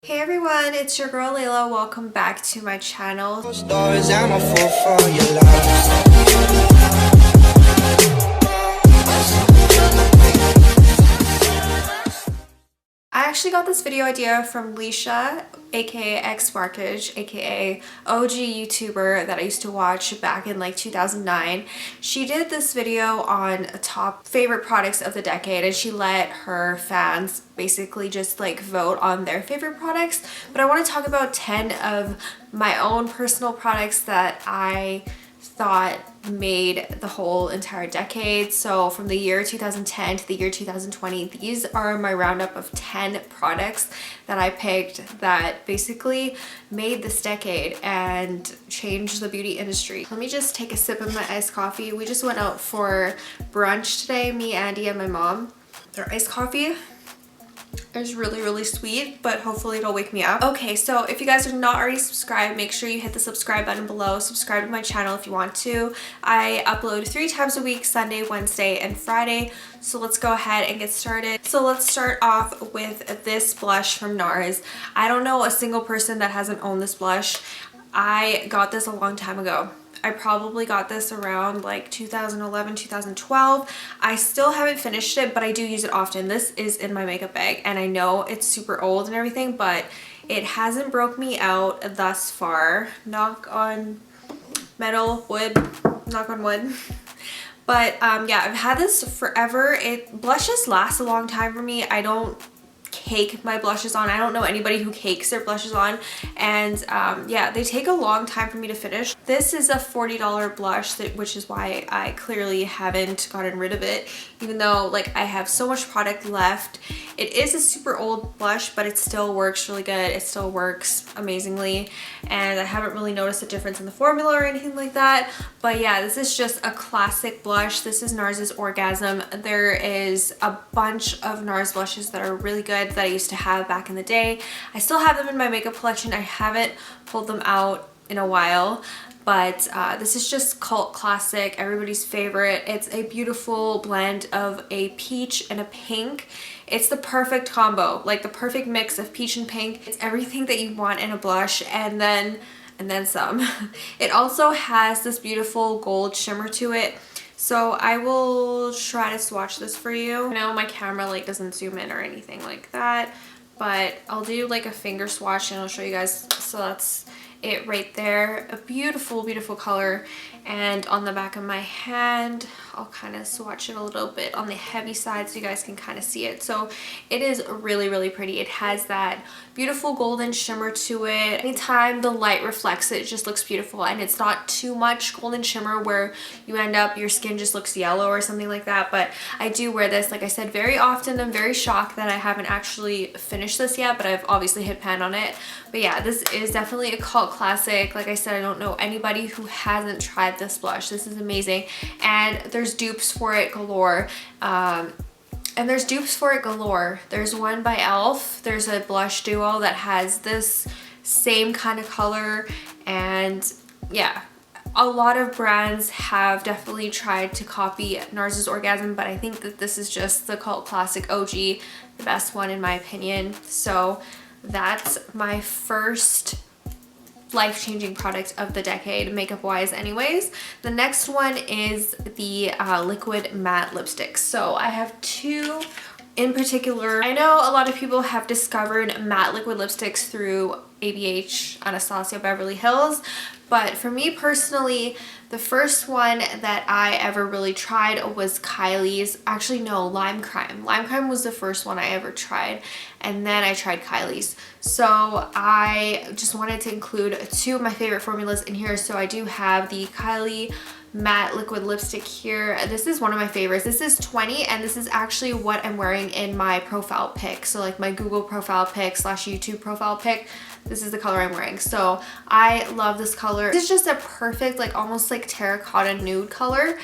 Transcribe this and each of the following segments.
Hey everyone, it's your girl Layla. Welcome back to my channel. I actually got this video idea from Leisha, aka xmarkage, aka OG YouTuber that I used to watch back in like 2009. She did this video on top favorite products of the decade, and she let her fans basically just like vote on their favorite products. But I want to talk about 10 of my own personal products that I thought made the whole entire decade. So from the year 2010 to the year 2020, these are my roundup of 10 products that I picked that basically made this decade and changed the beauty industry. Let me just take a sip of my iced coffee. We just went out for brunch today, me, Andy, and my mom. Their iced coffee is really sweet, but hopefully it'll wake me up. Okay, so if you guys are not already subscribed, make sure you hit the subscribe button below. Subscribe to my channel if you want to. I upload 3 times a week, Sunday, Wednesday, and Friday. So let's go ahead and get started. So let's start off with this blush from NARS. I don't know a single person that hasn't owned this blush. I got this a long time ago. I probably got this around like 2011, 2012. I still haven't finished it, but I do use it often. This is in my makeup bag, and I know it's super old and everything, but it hasn't broke me out thus far. Knock on metal, wood, knock on wood. But yeah, I've had this forever. Blushes last a long time for me. I don't cake my blushes on. I don't know anybody who cakes their blushes on, and yeah, they take a long time for me to finish. This is a $40 blush, which is why I clearly haven't gotten rid of it, even though like I have so much product left. It is a super old blush, but it still works really good. It still works amazingly, and I haven't really noticed a difference in the formula or anything like that. But yeah, this is just a classic blush. This is NARS's Orgasm. There is a bunch of NARS blushes that are really good that I used to have back in the day. I still have them in my makeup collection. I haven't pulled them out in a while, but this is just cult classic, everybody's favorite. It's a beautiful blend of a peach and a pink. It's the perfect combo, like the perfect mix of peach and pink. It's everything that you want in a blush, and then some. It also has this beautiful gold shimmer to it. So I will try to swatch this for you. I know my camera like doesn't zoom in or anything like that, but I'll do like a finger swatch and I'll show you guys. So that's it right there. A beautiful color. And on the back of my hand, I'll kind of swatch it a little bit on the heavy side so you guys can kind of see it. So it is really pretty. It has that beautiful golden shimmer to it. Anytime the light reflects it, it just looks beautiful, and it's not too much golden shimmer where you end up your skin just looks yellow or something like that. But I do wear this, like I said, very often. I'm very shocked that I haven't actually finished this yet, but I've obviously hit pan on it. But yeah, this is definitely a cult classic. Like I said, I don't know anybody who hasn't tried this blush. This is amazing, and there's dupes for it galore. There's one by e.l.f. There's a blush duo that has this same kind of color, and yeah, a lot of brands have definitely tried to copy NARS's Orgasm, but I think that this is just the cult classic OG, the best one in my opinion. So that's my first life-changing product of the decade, makeup wise anyways. The next one is the liquid matte lipsticks. So I have two in particular. I know a lot of people have discovered matte liquid lipsticks through ABH, Anastasia Beverly Hills, but for me personally, the first one that I ever really tried was Kylie's. Actually, no, Lime Crime. Lime Crime was the first one I ever tried, and then I tried Kylie's. So I just wanted to include two of my favorite formulas in here. So I do have the Kylie matte liquid lipstick here. This is one of my favorites. This is 20, and this is actually what I'm wearing in my profile pic. So like my Google profile pic / YouTube profile pic. This is the color I'm wearing. So I love this color. This is just a perfect, like almost like terracotta nude color.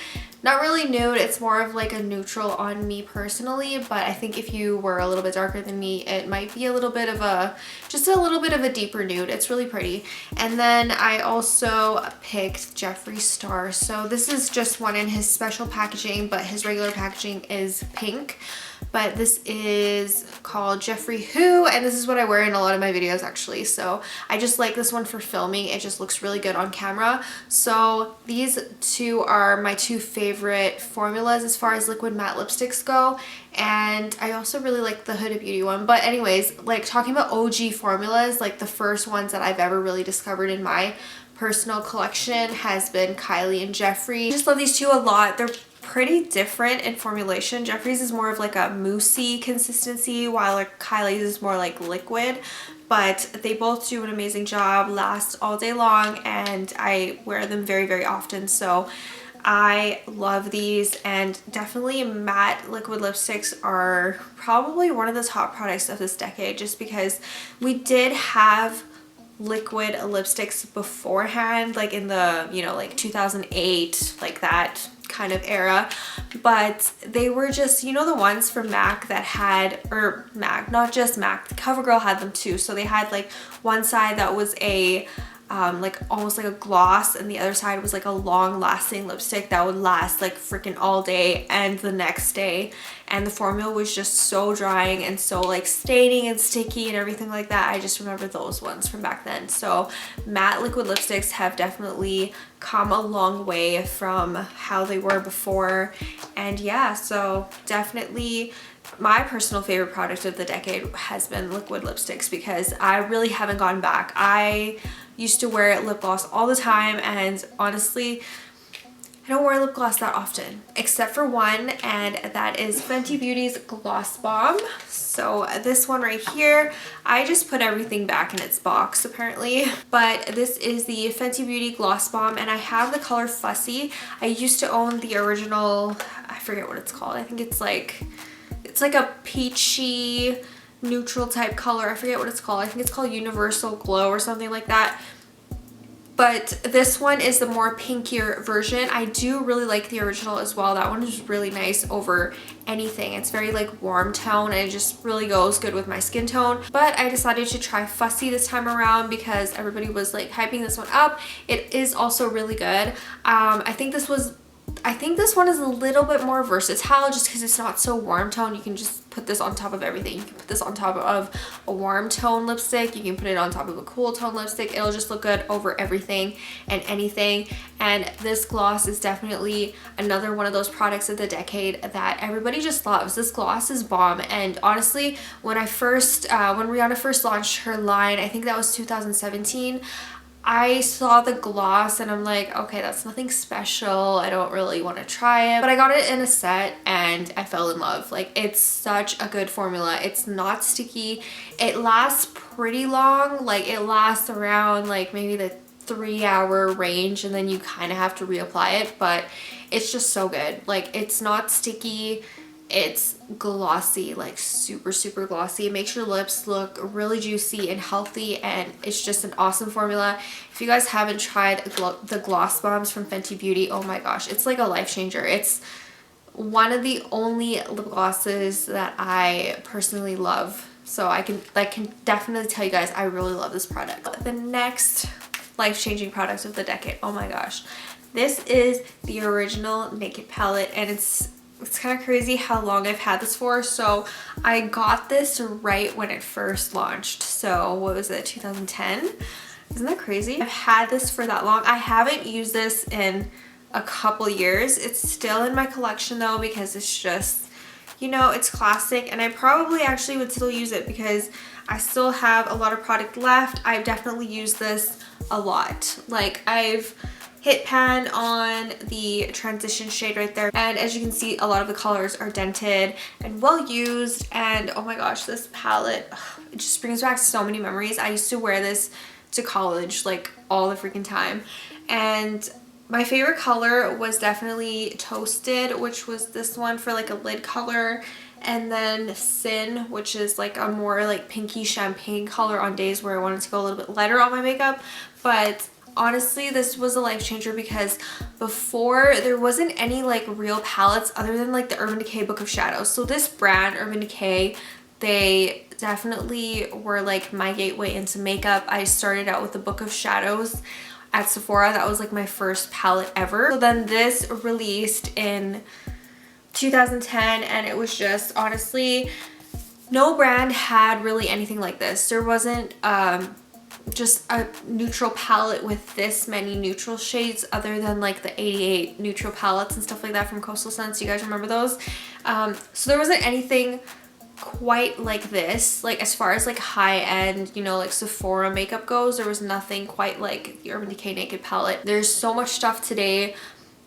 Not really nude, it's more of like a neutral on me personally, but I think if you were a little bit darker than me, it might be a little bit of a, just a little bit of a deeper nude. It's really pretty. And then I also picked Jeffree Star. So this is just one in his special packaging, but his regular packaging is pink. but this is called Jeffrey Who, and this is what I wear in a lot of my videos actually. So I just like this one for filming. It just looks really good on camera. So these two are my two favorite formulas as far as liquid matte lipsticks go, and I also really like the Huda Beauty one. But anyways, like talking about OG formulas, like the first ones that I've ever really discovered in my personal collection has been Kylie and Jeffree. I just love these two a lot. They're pretty different in formulation. Jeffree's is more of like a moussey consistency, while like Kylie's is more like liquid, but they both do an amazing job, last all day long, and I wear them very, very often. So I love these, and definitely matte liquid lipsticks are probably one of the top products of this decade, just because we did have liquid lipsticks beforehand, like in the, you know, like 2008, like that kind of era, but they were just, you know, the ones from MAC that had, or MAC, not just MAC, CoverGirl had them too. So they had like one side that was a like almost like a gloss, and the other side was like a long lasting lipstick that would last like freaking all day and the next day, and the formula was just so drying and so like staining and sticky and everything like that. I just remember those ones from back then. So matte liquid lipsticks have definitely come a long way from how they were before, and yeah, so definitely my personal favorite product of the decade has been liquid lipsticks, because I really haven't gone back. I used to wear lip gloss all the time, and honestly I don't wear lip gloss that often, except for one, and that is Fenty Beauty's Gloss Bomb. So this one right here, I just put everything back in its box apparently, but this is the Fenty Beauty Gloss Bomb, and I have the color Fussy. I used to own the original, I forget what it's called. I think it's like a peachy neutral type color. I forget what it's called. I think it's called Universal Glow or something like that. But this one is the more pinkier version. I do really like the original as well. That one is really nice over anything. It's very like warm tone, and it just really goes good with my skin tone. But I decided to try Fussy this time around because everybody was like hyping this one up. It is also really good. I think this one is a little bit more versatile just because it's not so warm tone. You can just put this on top of everything. You can put this on top of a warm tone lipstick. You can put it on top of a cool tone lipstick. It'll just look good over everything and anything. And this gloss is definitely another one of those products of the decade that everybody just loves. This gloss is bomb. And honestly, when Rihanna first launched her line, I think that was 2017, I saw the gloss and I'm like, okay, that's nothing special. I don't really want to try it. But I got it in a set and I fell in love. Like, it's such a good formula. It's not sticky. It lasts pretty long. Like, it lasts around like maybe the 3-hour range, and then you kind of have to reapply it, but it's just so good. Like, it's not sticky. It's glossy, like super, super glossy. It makes your lips look really juicy and healthy, and it's just an awesome formula. If you guys haven't tried the Gloss Bombs from Fenty Beauty, oh my gosh, it's like a life changer. It's one of the only lip glosses that I personally love. So I can definitely tell you guys I really love this product. The next life-changing product of the decade, oh my gosh. This is the original Naked palette, and it's kind of crazy how long I've had this for. So I got this right when it first launched. So what was it, 2010? Isn't that crazy? I've had this for that long. I haven't used this in a couple years. It's still in my collection though, because it's just, you know, it's classic, and I probably actually would still use it because I still have a lot of product left. I've definitely used this a lot. Like, I've hit pan on the transition shade right there, and as you can see, a lot of the colors are dented and well used. And oh my gosh, this palette, it just brings back so many memories. I used to wear this to college like all the freaking time, and my favorite color was definitely Toasted, which was this one for like a lid color, and then Sin, which is like a more like pinky champagne color on days where I wanted to go a little bit lighter on my makeup. But honestly, this was a life changer because before there wasn't any like real palettes other than like the Urban Decay Book of Shadows. So this brand, Urban Decay, they definitely were like my gateway into makeup. I started out with the Book of Shadows at Sephora. That was like my first palette ever. So then this released in 2010, and it was just honestly, no brand had really anything like this. There wasn't just a neutral palette with this many neutral shades other than like the 88 neutral palettes and stuff like that from Coastal Scents. You guys remember those? So there wasn't anything quite like this, like as far as like high-end, you know, like Sephora makeup goes. There was nothing quite like the Urban Decay Naked palette. There's so much stuff today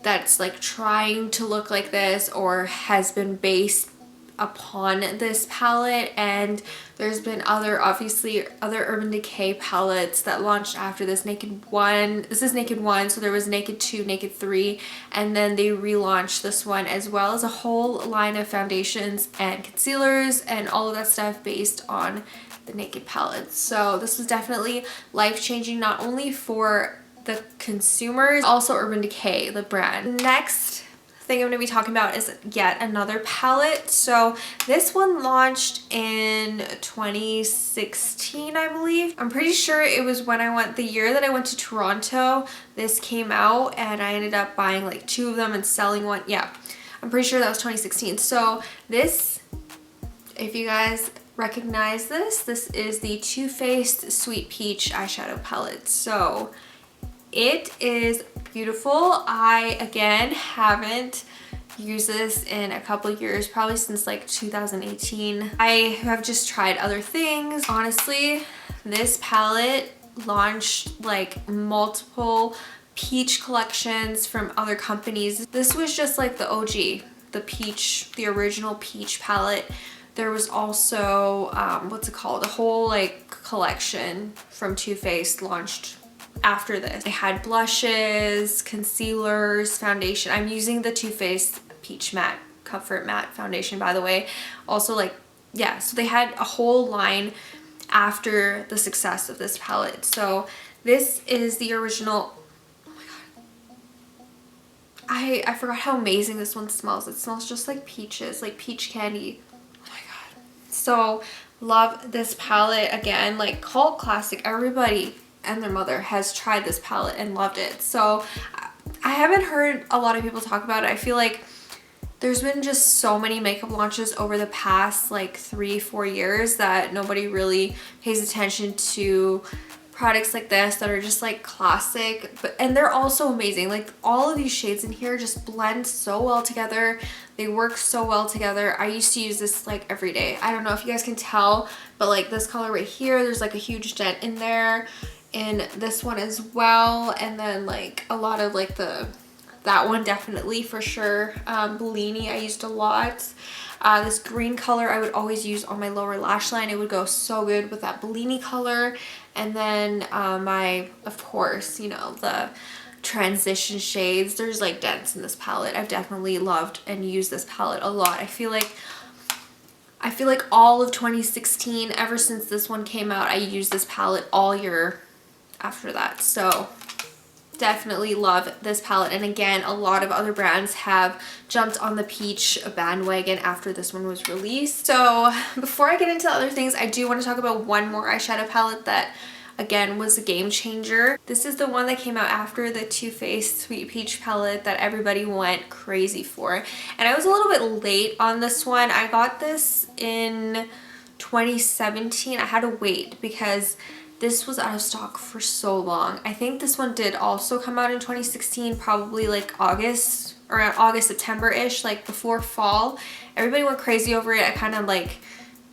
that's like trying to look like this or has been based upon this palette, and there's been obviously other Urban Decay palettes that launched after this. Naked 1, this is Naked 1, so there was Naked 2, Naked 3, and then they relaunched this one, as well as a whole line of foundations and concealers and all of that stuff based on the Naked palette. So this was definitely life-changing, not only for the consumers, also Urban Decay, the brand. Next thing I'm going to be talking about is yet another palette. So this one launched in 2016, I believe. I'm pretty sure it was when the year that I went to Toronto, this came out, and I ended up buying like 2 of them and selling one. Yeah, I'm pretty sure that was 2016. So this, if you guys recognize this is the Too Faced Sweet Peach eyeshadow palette. So it is beautiful. I, again, haven't used this in a couple years, probably since like 2018. I have just tried other things. Honestly, this palette launched like multiple peach collections from other companies. This was just like the OG, the original peach palette. There was also, what's it called? A whole like collection from Too Faced launched after this. I had blushes, concealers, foundation. I'm using the Too Faced Peach Matte Comfort Matte Foundation, by the way. Also, like, yeah, so they had a whole line after the success of this palette. So this is the original. Oh my god. I forgot how amazing this one smells. It smells just like peaches, like peach candy. Oh my god. So love this palette. Again, like cult classic. Everybody and their mother has tried this palette and loved it. So I haven't heard a lot of people talk about it. I feel like there's been just so many makeup launches over the past like 3-4 years that nobody really pays attention to products like this that are just like classic, and they're also amazing. Like all of these shades in here just blend so well together. They work so well together. I used to use this like every day. I don't know if you guys can tell, but like this color right here, there's like a huge dent in there. In this one as well, and then like a lot of like that one definitely for sure. Bellini I used a lot. This green color I would always use on my lower lash line. It would go so good with that Bellini color. And then of course, you know, the transition shades. There's like dents in this palette. I've definitely loved and used this palette a lot. I feel like all of 2016, ever since this one came out, I used this palette all year after that. So definitely love this palette, and again, a lot of other brands have jumped on the peach bandwagon after this one was released. So before I get into other things, I do want to talk about one more eyeshadow palette that again was a game changer. This is the one that came out after the Too Faced Sweet Peach palette that everybody went crazy for, and I was a little bit late on this one. I got this in 2017. I had to wait because this was out of stock for so long. I think this one did also come out in 2016, probably like August, around August, September-ish, like before fall. Everybody went crazy over it. I kind of like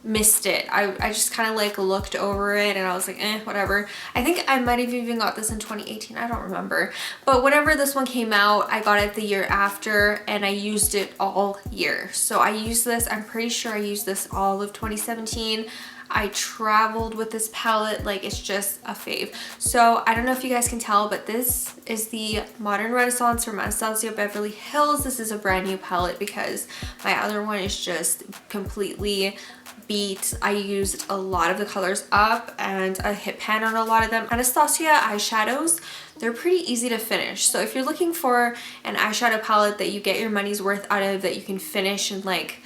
missed it. I just kind of like looked over it and I was like, whatever. I think I might have even got this in 2018. I don't remember. But whenever this one came out, I got it the year after and I used it all year. So I used this, I'm pretty sure I used this all of 2017. I traveled with this palette, like it's just a fave. So I don't know if you guys can tell, but this is the Modern Renaissance from Anastasia Beverly Hills. This is a brand new palette because my other one is just completely beat. I used a lot of the colors up and I hit pan on a lot of them. Anastasia eyeshadows, they're pretty easy to finish. So if you're looking for an eyeshadow palette that you get your money's worth out of, that you can finish in like,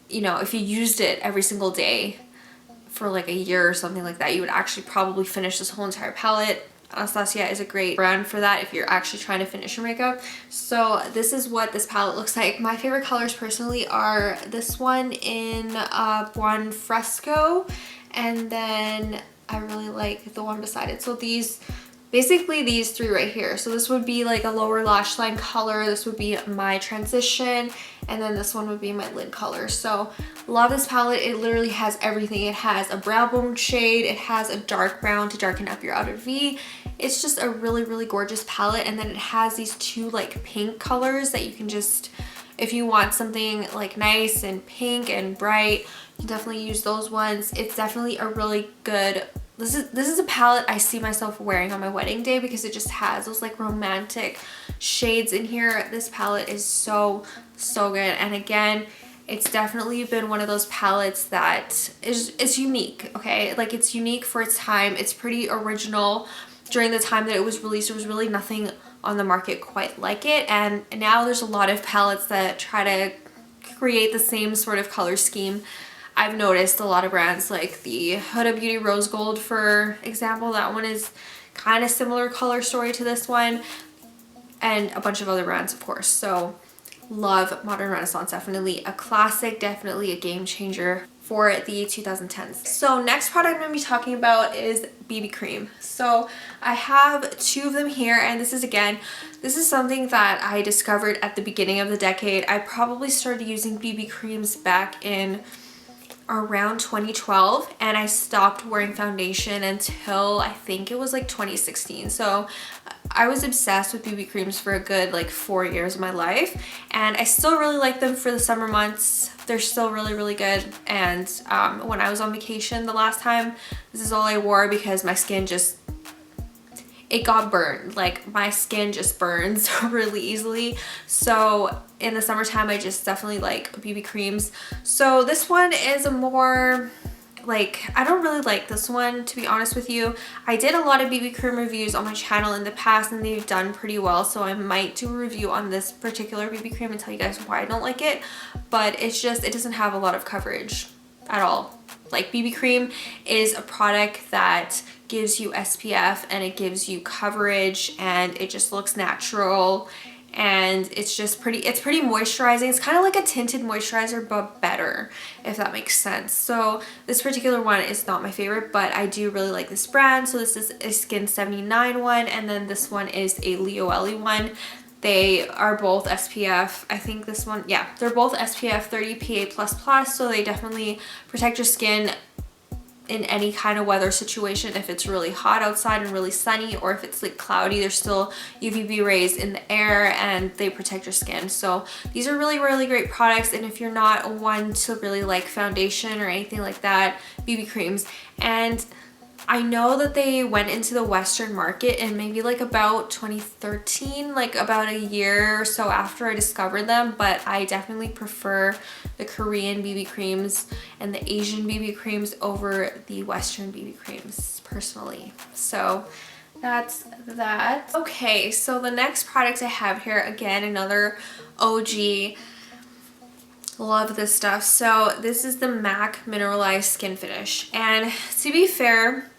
you know, if you used it every single day for like a year or something like that, you would actually probably finish this whole entire palette. Anastasia is a great brand for that if you're actually trying to finish your makeup. So this is what this palette looks like. My favorite colors personally are this one in Buon Fresco, and then I really like the one beside it. So these, basically these three right here. So this would be like a lower lash line color, this would be my transition, and then this one would be my lid color. So love this palette. It literally has everything. It has a brow bone shade, it has a dark brown to darken up your outer V. It's just a really, really gorgeous palette. And then it has these two like pink colors that you can just, if you want something like nice and pink and bright, you can definitely use those ones. It's definitely a really good, this is a palette I see myself wearing on my wedding day because it just has those like romantic shades in here. This palette is so good. And again, it's definitely been one of those palettes that is unique, okay? Like it's unique for its time. It's pretty original. During the time that it was released, there was really nothing on the market quite like it. And now there's a lot of palettes that try to create the same sort of color scheme. I've noticed a lot of brands like the Huda Beauty Rose Gold, for example. That one is kind of similar color story to this one, and a bunch of other brands, of course. So love Modern Renaissance. Definitely a classic, definitely a game changer for the 2010s. So next product I'm going to be talking about is BB cream. So I have two of them here, and this is something that I discovered at the beginning of the decade. I probably started using BB creams back in around 2012, and I stopped wearing foundation until I think it was like 2016. So I was obsessed with BB creams for a good like 4 years of my life, and I still really like them for the summer months. They're still really good. And when I was on vacation the last time, this is all I wore because my skin just, it got burned. Like my skin just burns really easily. So in the summertime, I just definitely like BB creams. So this one is a more like, I don't really like this one, to be honest with you. I did a lot of BB cream reviews on my channel in the past, and they've done pretty well. So I might do a review on this particular BB cream and tell you guys why I don't like it. But it's just, it doesn't have a lot of coverage at all. Like BB cream is a product that gives you SPF and it gives you coverage, and it just looks natural, and it's just pretty, it's pretty moisturizing. It's kind of like a tinted moisturizer, but better, if that makes sense. So this particular one is not my favorite, but I do really like this brand. So this is a Skin 79 one, and then this one is a Leo Ellie one. They are both SPF, I think this one, yeah, they're both SPF 30 PA++, so they definitely protect your skin in any kind of weather situation. If it's really hot outside and really sunny, or if it's like cloudy, there's still UVB rays in the air, and they protect your skin. So these are really great products. And if you're not one to really like foundation or anything like that, BB creams. And I know that they went into the Western market in maybe like about 2013, like about a year or so after I discovered them, but I definitely prefer the Korean BB creams and the Asian BB creams over the Western BB creams personally. So that's that. Okay, so the next product I have here, again, another OG. Love this stuff. So this is the MAC Mineralized Skin Finish, and to be fair,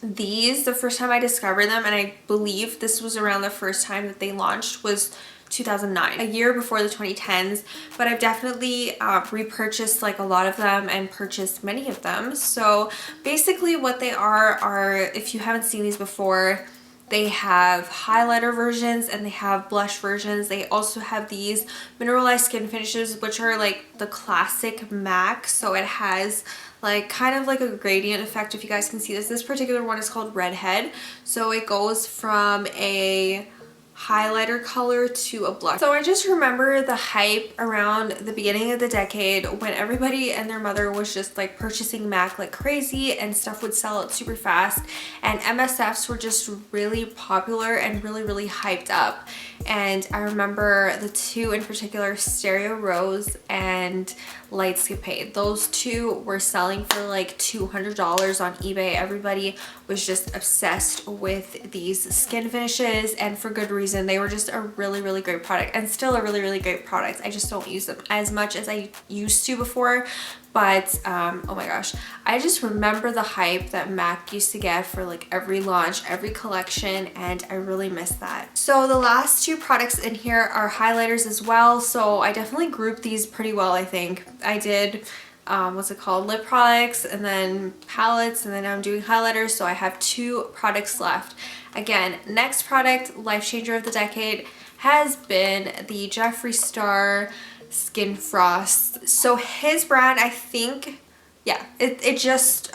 these, the first time I discovered them, and I believe this was around the first time that they launched, was 2009, a year before the 2010s, but I've definitely repurchased like a lot of them and purchased many of them. So basically what they are, if you haven't seen these before, they have highlighter versions and they have blush versions. They also have these mineralized skin finishes, which are like the classic MAC. So it has like kind of like a gradient effect, if you guys can see this. This particular one is called Redhead. So it goes from a highlighter color to a blush. So I just remember the hype around the beginning of the decade when everybody and their mother was just like purchasing MAC like crazy, and stuff would sell out super fast, and MSFs were just really popular and really hyped up. And I remember the two in particular, Stereo Rose and Lightscapade. Those two were selling for like $200 on eBay. Everybody was just obsessed with these skin finishes, and for good reason. reason. They were just a really great product, and still a really great product. I just don't use them as much as I used to before. But oh my gosh, I just remember the hype that MAC used to get for like every launch, every collection, and I really miss that. So the last two products in here are highlighters as well. So I definitely grouped these pretty well, I think. I did what's it called, lip products, and then palettes, and then I'm doing highlighters. So I have 2 products left. Again, next product, life changer of the decade, has been the Jeffree Star Skin Frost. So his brand, I think, yeah, it just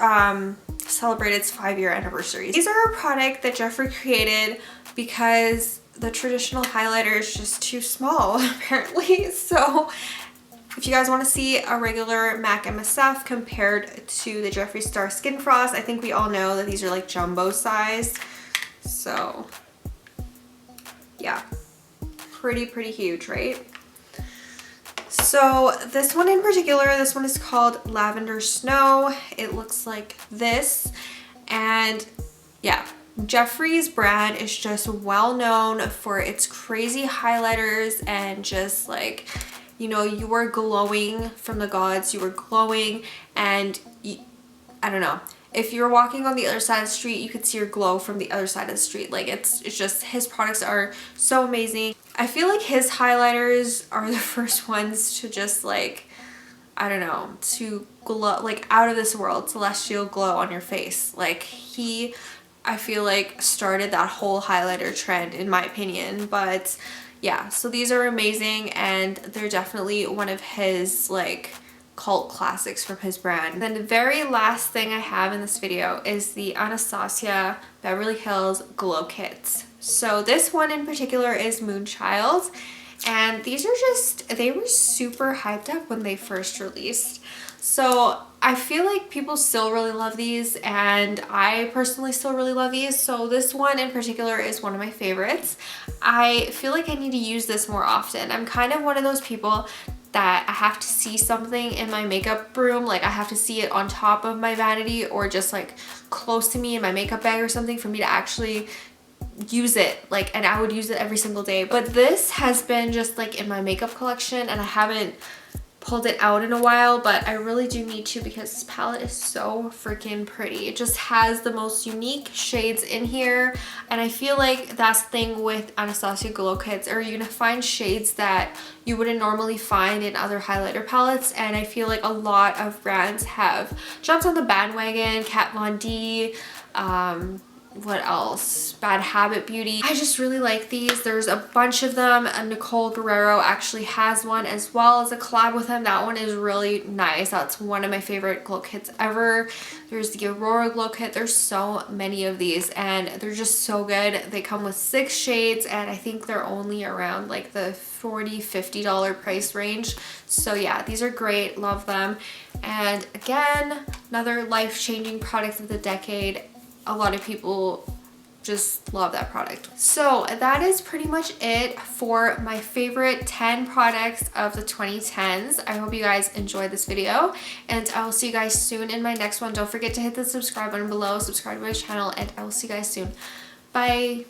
celebrated its 5-year anniversary. These are a product that Jeffree created because the traditional highlighter is just too small apparently. So if you guys want to see a regular MAC MSF compared to the Jeffree Star Skin Frost, I think we all know that these are like jumbo size. So yeah, pretty huge, right? So this one in particular, this one is called Lavender Snow. It looks like this, and yeah, Jeffree's brand is just well known for its crazy highlighters and just like, you know, you were glowing from the gods, you were glowing, and I don't know, if you're walking on the other side of the street, you could see your glow from the other side of the street. Like it's just, his products are so amazing. I feel like his highlighters are the first ones to just like, I don't know, to glow, like out of this world, celestial glow on your face. Like he, I feel like, started that whole highlighter trend in my opinion. But yeah, so these are amazing, and they're definitely one of his like cult classics from his brand. Then the very last thing I have in this video is the Anastasia Beverly Hills Glow Kits. So this one in particular is Moonchild, and these are just, they were super hyped up when they first released. So I feel like people still really love these, and I personally still really love these. So this one in particular is one of my favorites. I feel like I need to use this more often. I'm kind of one of those people that I have to see something in my makeup room, like I have to see it on top of my vanity or just like close to me in my makeup bag or something for me to actually use it, like, and I would use it every single day. But this has been just like in my makeup collection, and I haven't pulled it out in a while, but I really do need to because this palette is so freaking pretty. It just has the most unique shades in here, and I feel like that's the thing with Anastasia Glow Kits, or you're gonna find shades that you wouldn't normally find in other highlighter palettes, and I feel like a lot of brands have jumped on the bandwagon. Kat Von D, what else? Bad Habit Beauty. I just really like these. There's a bunch of them. Nicole Guerrero actually has one as well as a collab with them. That one is really nice. That's one of my favorite glow kits ever. There's the Aurora Glow Kit. There's so many of these, and they're just so good. They come with 6 shades, and I think they're only around like the $40–50 price range. So yeah, these are great. Love them. And again, another life-changing product of the decade. A lot of people just love that product. So that is pretty much it for my favorite 10 products of the 2010s. I hope you guys enjoyed this video, and I will see you guys soon in my next one. Don't forget to hit the subscribe button below, subscribe to my channel, and I will see you guys soon. Bye.